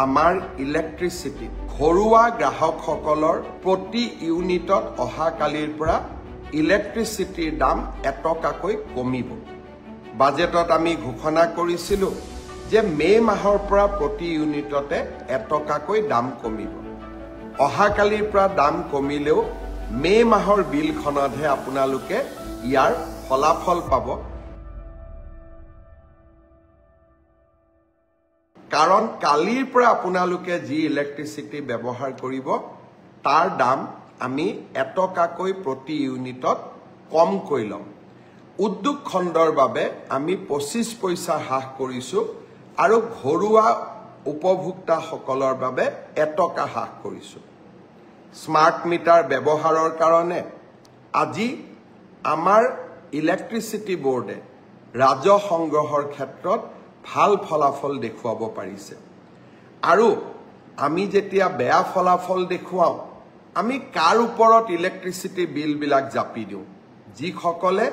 আমাৰ ইলেক্ট্ৰিচিটি ঘৰুৱা গ্ৰাহকসকলৰ প্ৰতি ইউনিটত অহা কালিৰ পৰা ইলেক্ট্ৰিচিটিৰ দাম 1 টকাকৈ কমিব। বাজেটত আমি ঘোষণা কৰিছিলোঁ যে মে মাহৰ পৰা প্ৰতি ইউনিটতে 1 টকাকৈ দাম কমিব। অহা কালিৰ পৰা দাম কমিলেও মে মাহৰ বিলখনতহে আপোনালোকে ইয়াৰ ফলাফল পাব। কাৰণ কালিৰ পৰা আপোনালোকে যি ইলেক্ট্ৰিচিটি ব্যৱহাৰ কৰিব তাৰ দাম আমি 1 টকাকৈ প্ৰতি ইউনিটত কমকৈ ল'ম। উদ্যোগ খণ্ডৰ বাবে আমি 25 পইচা হ্ৰাস কৰিছোঁ আৰু ঘৰুৱা উপভোক্তাসকলৰ বাবে 1 টকা হ্ৰাস কৰিছোঁ। স্মাৰ্ট মিটাৰ ব্যৱহাৰৰ কাৰণে আজি আমাৰ ইলেক্ট্ৰিচিটি বোৰ্ডে ৰাজহ সংগ্ৰহৰ ক্ষেত্ৰত ভাল ফলাফল দেখুৱাব পাৰিছে। আৰু আমি যেতিয়া বেয়া ফলাফল দেখুৱাওঁ আমি কাৰ ওপৰত ইলেক্ট্ৰিচিটি বিলবিলাক জাপি দিওঁ? যিসকলে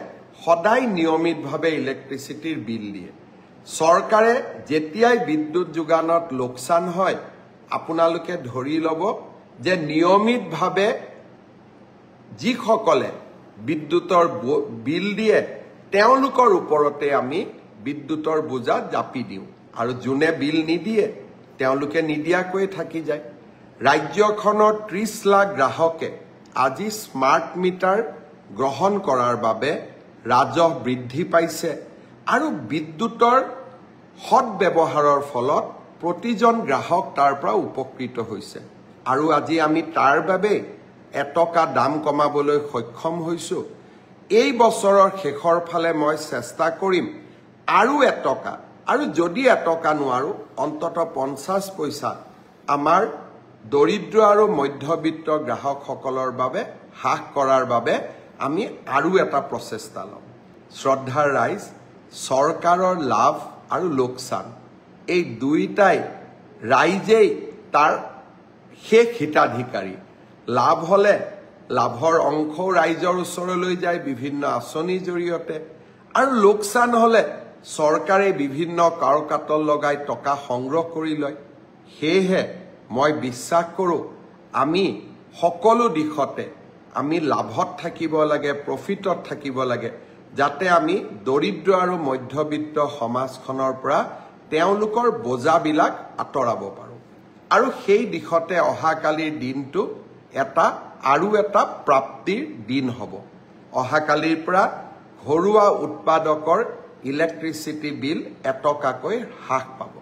সদায় নিয়মিতভাৱে ইলেক্ট্ৰিচিটিৰ বিল দিয়ে। চৰকাৰে যেতিয়াই বিদ্যুৎ যোগানত লোকচান হয় আপোনালোকে ধৰি ল'ব যে নিয়মিতভাৱে যিসকলে বিদ্যুতৰ বিল দিয়ে তেওঁলোকৰ ওপৰতে আমি বিদ্যুতৰ বোজা জাপি দিওঁ আৰু যোনে বিল নিদিয়ে তেওঁলোকে নিদিয়াকৈ থাকি যায়। ৰাজ্যখনৰ 30 লাখ গ্ৰাহকে আজি স্মাৰ্ট মিটাৰ গ্ৰহণ কৰাৰ বাবে ৰাজহ বৃদ্ধি পাইছে আৰু বিদ্যুতৰ সৎ ব্যৱহাৰৰ ফলত প্ৰতিজন গ্ৰাহক তাৰ পৰা উপকৃত হৈছে। আৰু আজি আমি তাৰ বাবে 1 টকা দাম কমাবলৈ সক্ষম হৈছোঁ। এই বছৰৰ শেষৰ ফালে মই চেষ্টা কৰিম আৰু 1 টকা, আৰু যদি 1 টকা নোৱাৰো অন্তত 50 পইচা আমাৰ দৰিদ্ৰ আৰু মধ্যবিত্ত গ্ৰাহকসকলৰ বাবে হ্ৰাস কৰাৰ বাবে আমি আৰু এটা প্ৰচেষ্টা ল'ম। শ্ৰদ্ধাৰ ৰাইজ, চৰকাৰৰ লাভ আৰু লোকচান এই দুইটাই ৰাইজেই তাৰ শেষ হিতাধিকাৰী। লাভ হ'লে লাভৰ অংশও ৰাইজৰ ওচৰলৈ যায় বিভিন্ন আঁচনিৰ জৰিয়তে, আৰু লোকচান হ'লে চৰকাৰে বিভিন্ন কাৰকাতল লগাই টকা সংগ্ৰহ কৰি লয়। সেয়েহে মই বিশ্বাস কৰোঁ আমি সকলো দিশতে আমি লাভত থাকিব লাগে, প্ৰফিটত থাকিব লাগে, যাতে আমি দৰিদ্ৰ আৰু মধ্যবিত্ত সমাজখনৰ পৰা তেওঁলোকৰ বোজাবিলাক আঁতৰাব পাৰোঁ। আৰু সেই দিশতে অহাকালিৰ দিনটো আৰু এটা প্ৰাপ্তিৰ দিন হ'ব। অহাকালিৰ পৰা ঘৰুৱা উৎপাদকৰ ইলেক্ট্ৰিচিটি বিল 1 টকাকৈ হ্ৰাস পাব।